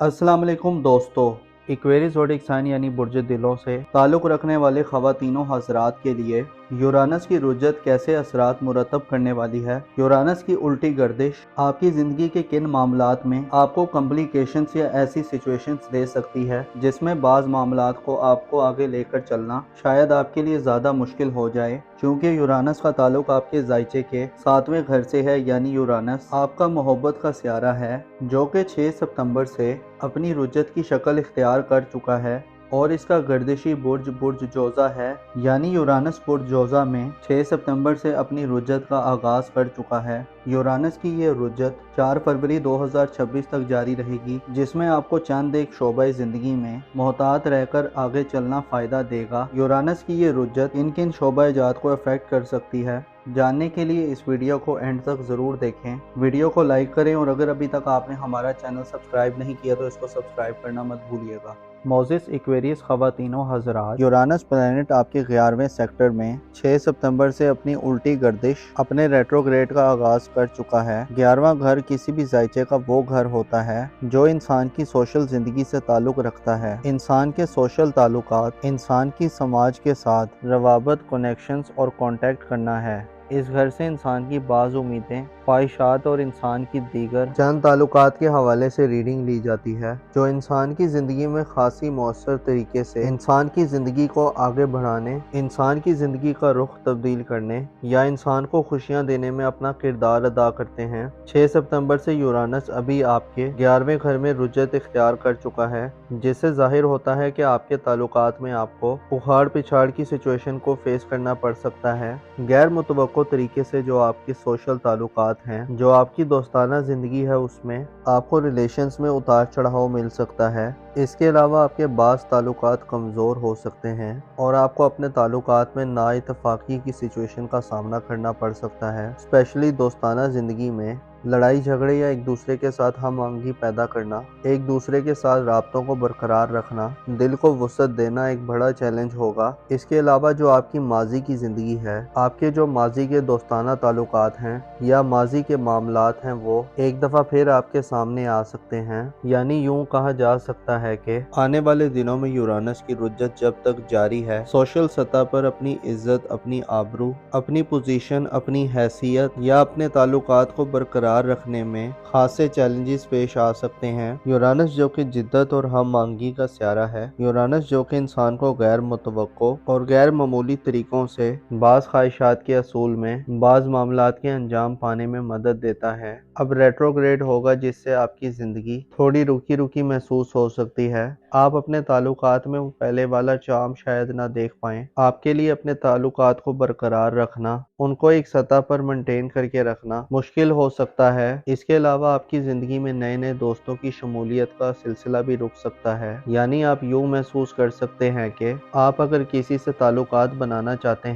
अस्सलाम वालेकुम दोस्तों। इक्वेरियस ज़ोडिएक साइन यानी बुर्ज दिलों से ताल्लुक़ रखने वाले ख़वातीनों हज़रात के लिए यूरानस की रुजत कैसे असरात मुरतब करने वाली है। यूरानस की उल्टी गर्दिश आपकी ज़िंदगी के किन मामलात में आपको कॉम्प्लिकेशंस या ऐसी सिचुएशंस दे सकती है जिसमें बाज़ मामलात को आपको आगे लेकर चलना शायद आपके लिए ज़्यादा मुश्किल हो जाए, क्योंकि यूरानस का ताल्लुक आपके ज़ायचे के 7वें घर से है। यानी यूरानस आपका मोहब्बत का सियारा है जो कि 6 सितंबर से अपनी रुजत की शक्ल इख्तियार कर चुका है और इसका गर्दिशी बुर्ज बुर्ज जोज़ा है। यानी यूरानस बुर्ज जोज़ा में 6 सितंबर से अपनी रुजत का आगाज़ कर चुका है। यूरानस की ये रुजत 4 फरवरी 2026 तक जारी रहेगी, जिसमें आपको चंद एक शोबे ज़िंदगी में मोहतात रहकर आगे चलना फ़ायदा देगा। यूरानस की ये रुजत किन किन शोबा जात को अफेक्ट कर सकती है, जानने के लिए इस वीडियो को एंड तक ज़रूर देखें। वीडियो को लाइक करें और अगर अभी तक आपने हमारा चैनल सब्सक्राइब नहीं किया तो इसको सब्सक्राइब करना मत भूलिएगा। मोज़िस इक्वेरियस ख़वातीनों हज़रात, यूरानस प्लैनेट आपके 11वें सेक्टर में 6 सितंबर से अपनी उल्टी गर्दिश अपने रेट्रोग्रेड का आगाज़ कर चुका है। 11वां घर किसी भी ज़ायचे का वो घर होता है जो इंसान की सोशल ज़िंदगी से ताल्लुक़ रखता है। इंसान के सोशल ताल्लुकात, इंसान की समाज के साथ रवाबत, कनेक्शंस और कॉन्टैक्ट करना है। इस घर से इंसान की बाज़ उम्मीदें, ख्वाहिशात और इंसान की दीगर चंद ताल्लुकात के हवाले से रीडिंग ली जाती है जो इंसान की ज़िंदगी में खासी मौसर तरीके से इंसान की ज़िंदगी को आगे बढ़ाने, इंसान की ज़िंदगी का रुख तब्दील करने या इंसान को खुशियाँ देने में अपना किरदार अदा करते हैं। 6 सितंबर से यूरानस अभी आपके 11वें घर में रुजत इख्तियार कर चुका है, जिससे जाहिर होता है कि आपके ताल्लुकात में आपको उखाड़ पिछाड़ की सिचुएशन को फेस करना पड़ सकता है। गैर मुतवक्को तरीके से जो आपके सोशल ताल्लुकात हैं, जो आपकी दोस्ताना ज़िंदगी है, उसमें आपको रिलेशंस में उतार चढ़ाव मिल सकता है। इसके अलावा आपके बाज़ ताल्लुकात कमज़ोर हो सकते हैं और आपको अपने ताल्लुकात में नाइतफाक़ी की सिचुएशन का सामना करना पड़ सकता है। स्पेशली दोस्ताना ज़िंदगी में लड़ाई झगड़े या एक दूसरे के साथ हम आहंगी पैदा करना, एक दूसरे के साथ राब्तों को बरकरार रखना, दिल को वुसअत देना एक बड़ा चैलेंज होगा। इसके अलावा जो आपकी माजी की ज़िंदगी है, आपके जो माजी के दोस्ताना ताल्लुकात हैं या माजी के मामलात हैं, वो एक दफ़ा फिर आपके सामने आ सकते हैं। यानी यूँ कहा जा सकता है कि आने वाले दिनों में यूरानस की रुजत जब तक जारी है, सोशल सतह पर अपनी इज्जत, अपनी आबरू, अपनी पोजीशन, अपनी हैसियत या अपने ताल्लुकात को बरकरार रखने में खासे चैलेंजेस पेश आ सकते हैं। यूरानस जो कि जिद्दत और हम मांगी का सियारा है, यूरानस जो कि इंसान को गैर मुतवक्को और गैर मामूली तरीकों से बाज़ ख्वाहिशात के असूल में, बाज़ मामलात के अंजाम पाने में मदद देता है, अब रेट्रोग्रेड होगा, जिससे आपकी ज़िंदगी थोड़ी रुकी रुकी महसूस हो सकती है। आप अपने ताल्लुकात में पहले वाला चार्म शायद ना देख पाएं। आपके लिए अपने ताल्लुकात को बरकरार रखना, उनको एक सतह पर मेंटेन करके रखना मुश्किल हो सकता है। इसके अलावा आपकी ज़िंदगी में नए नए दोस्तों की शमूलियत का सिलसिला भी रुक सकता है। यानी आप यूँ महसूस कर सकते हैं कि आप अगर किसी से ताल्लुकात बनाना चाहते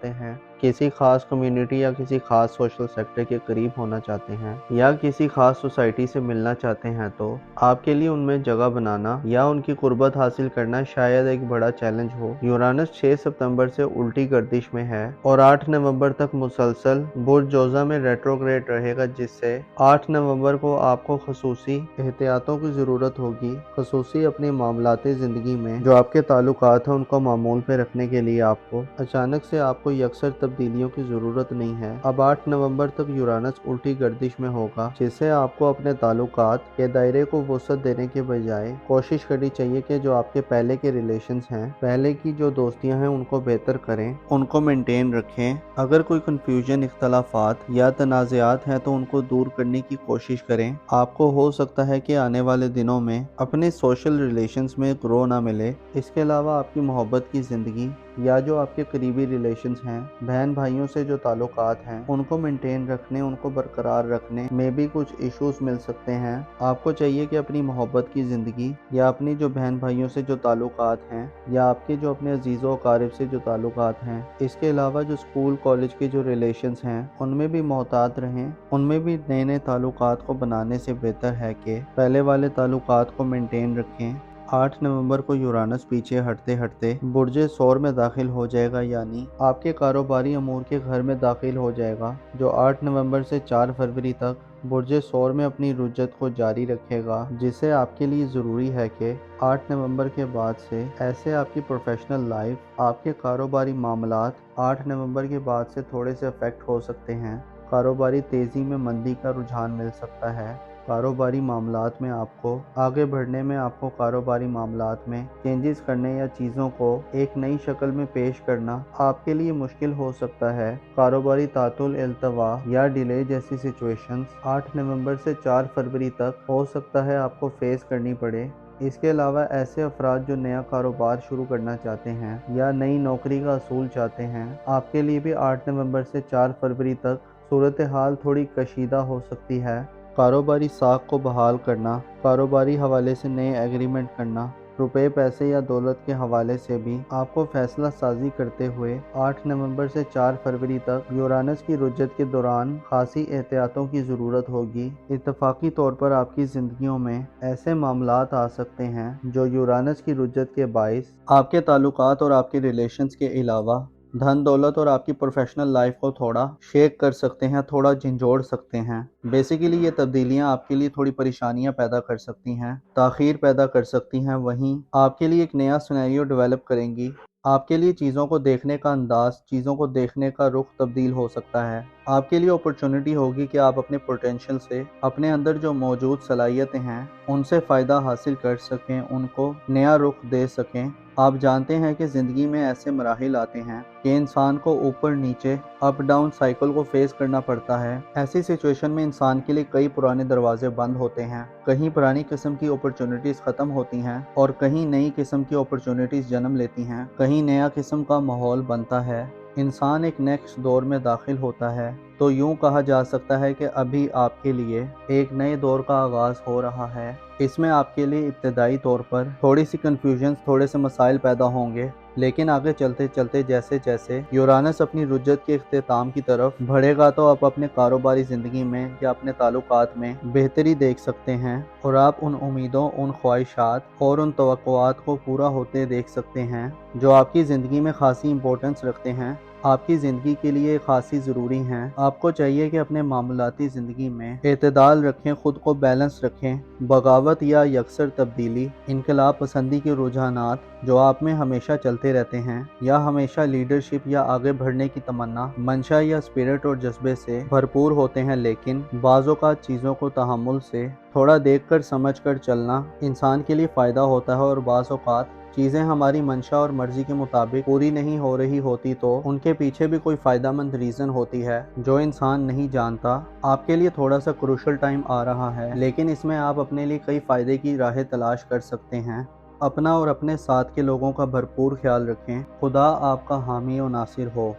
हैं, किसी खास कम्युनिटी या किसी खास सोशल सेक्टर के करीब होना चाहते हैं या किसी खास सोसाइटी से मिलना चाहते हैं, तो आपके लिए उनमें जगह बनाना या उनकी कुर्बत हासिल करना शायद एक बड़ा चैलेंज हो। यूरानस 6 सितंबर से उल्टी गर्दिश में है और 8 नवंबर तक मुसलसल बुर्ज जोज़ा में रेट्रोग्रेड रहेगा, जिससे 8 नवंबर को आपको खसूसी एहतियातों की ज़रूरत होगी। खसूसी अपनी मामलाती ज़िंदगी में जो आपके ताल्लुकात हैं उनको मामूल पे रखने के लिए आपको अचानक से आपको यकसर तब्दीलियों की ज़रूरत नहीं है। अब 8 नवंबर तक यूरानस उल्टी गर्दिश में होगा, जिससे आपको अपने ताल्लुकात के दायरे को वुसअत देने के बजाय कोशिश करनी चाहिए कि जो आपके पहले के रिलेशंस हैं, पहले की जो दोस्तियां हैं, उनको बेहतर करें, उनको मेंटेन रखें। अगर कोई कन्फ्यूजन, इख्तलाफात या तनाज़ात हैं तो उनको दूर करने की कोशिश करें। आपको हो सकता है कि आने वाले दिनों में अपने सोशल रिलेशंस में ग्रो ना मिले। इसके अलावा आपकी मोहब्बत की ज़िंदगी या जो आपके करीबी रिलेशंस हैं, बहन भाइयों से जो ताल्लुकात हैं, उनको मेंटेन रखने, उनको बरकरार रखने में भी कुछ इश्यूज मिल सकते हैं। आपको चाहिए कि अपनी मोहब्बत की ज़िंदगी या अपनी जो बहन भाइयों से जो ताल्लुकात हैं या आपके जो अपने अजीज़ों अकारिब से जो ताल्लुकात हैं, इसके अलावा जो स्कूल कॉलेज के जो रिलेशंस हैं, उनमें भी मोहतात रहें। उनमें भी नए नए ताल्लुकात को बनाने से बेहतर है कि पहले वाले ताल्लुकात को मेंटेन रखें। 8 नवंबर को यूरानस पीछे हटते हटते बुर्ज सौर में दाखिल हो जाएगा, यानी आपके कारोबारी अमूर के घर में दाखिल हो जाएगा, जो 8 नवंबर से 4 फरवरी तक बुर्ज सौर में अपनी रुजत को जारी रखेगा, जिससे आपके लिए ज़रूरी है कि 8 नवंबर के बाद से ऐसे आपकी प्रोफेशनल लाइफ, आपके कारोबारी मामलात 8 नवंबर के बाद से थोड़े से अफेक्ट हो सकते हैं। कारोबारी तेज़ी में मंदी का रुझान मिल सकता है। कारोबारी मामलात में आपको आगे बढ़ने में आपको कारोबारी मामलात में चेंजेस करने या चीज़ों को एक नई शक्ल में पेश करना आपके लिए मुश्किल हो सकता है। कारोबारी तातुल इल्तवा या डिले जैसी सिचुएशंस 8 नवंबर से 4 फरवरी तक हो सकता है आपको फेस करनी पड़े। इसके अलावा ऐसे अफराद जो नया कारोबार शुरू करना चाहते हैं या नई नौकरी का असूल चाहते हैं, आपके लिए भी 8 नवंबर से 4 फरवरी तक सूरत हाल थोड़ी कशीदा हो सकती है। कारोबारी साख को बहाल करना, कारोबारी हवाले से नए एग्रीमेंट करना, रुपए पैसे या दौलत के हवाले से भी आपको फैसला साजी करते हुए 8 नवंबर से 4 फरवरी तक यूरानस की रुजत के दौरान खासी एहतियातों की ज़रूरत होगी। इत्तफाकी तौर पर आपकी ज़िंदगियों में ऐसे मामलात आ सकते हैं जो यूरानस की रुजत के बाइस आपके ताल्लुकात और आपके रिलेशंस के अलावा धन दौलत और आपकी प्रोफेशनल लाइफ को थोड़ा शेक कर सकते हैं, थोड़ा झंझोड़ सकते हैं। बेसिकली ये तब्दीलियां आपके लिए थोड़ी परेशानियां पैदा कर सकती हैं, ताख़ीर पैदा कर सकती हैं, वहीं आपके लिए एक नया सिनेरियो डेवलप करेंगी। आपके लिए चीज़ों को देखने का अंदाज, चीज़ों को देखने का रुख तब्दील हो सकता है। आपके लिए अपॉर्चुनिटी होगी कि आप अपने पोटेंशियल से, अपने अंदर जो मौजूद सलाहियतें हैं उनसे फ़ायदा हासिल कर सकें, उनको नया रुख दे सकें। आप जानते हैं कि ज़िंदगी में ऐसे मराहिल आते हैं कि इंसान को ऊपर नीचे अप डाउन साइकिल को फेस करना पड़ता है। ऐसी सिचुएशन में इंसान के लिए कई पुराने दरवाजे बंद होते हैं, कहीं पुरानी किस्म की अपॉर्चुनिटीज़ ख़त्म होती हैं और कहीं नई किस्म की अपॉर्चुनिटीज़ जन्म लेती हैं, कहीं नया किस्म का माहौल बनता है। इंसान एक नेक्स्ट दौर में दाखिल होता है, तो यूँ कहा जा सकता है कि अभी आपके लिए एक नए दौर का आगाज़ हो रहा है। इसमें आपके लिए इब्तदाई तौर पर थोड़ी सी कन्फ्यूजन, थोड़े से मसाइल पैदा होंगे, लेकिन आगे चलते चलते जैसे जैसे यूरानस अपनी रुजत के इख्तिताम की तरफ बढ़ेगा तो आप अपने कारोबारी ज़िंदगी में या अपने ताल्लुकात में बेहतरी देख सकते हैं और आप उन उम्मीदों, उन ख्वाहिशात और उन तवक्कुआत को पूरा होते देख सकते हैं जो आपकी ज़िंदगी में खासी इंपॉर्टेंस रखते हैं, आपकी ज़िंदगी के लिए खासी ज़रूरी हैं। आपको चाहिए कि अपने मामूलाती ज़िंदगी में एतदाल रखें, ख़ुद को बैलेंस रखें। बगावत या यकसर तब्दीली, इनकलाब पसंदी के रुझानात जो आप में हमेशा चलते रहते हैं, या हमेशा लीडरशिप या आगे बढ़ने की तमन्ना, मंशा या स्पिरिट और जज्बे से भरपूर होते हैं, लेकिन बाज़ औक़ात चीज़ों को तहम्मुल से थोड़ा देख कर समझ कर चलना इंसान के लिए फ़ायदा होता है। और बाज़ औक़ात चीज़ें हमारी मंशा और मर्ज़ी के मुताबिक पूरी नहीं हो रही होती तो उनके पीछे भी कोई फ़ायदेमंद रीज़न होती है जो इंसान नहीं जानता। आपके लिए थोड़ा सा क्रूशल टाइम आ रहा है, लेकिन इसमें आप अपने लिए कई फ़ायदे की राहें तलाश कर सकते हैं। अपना और अपने साथ के लोगों का भरपूर ख्याल रखें। खुदा आपका हामी और नासिर हो।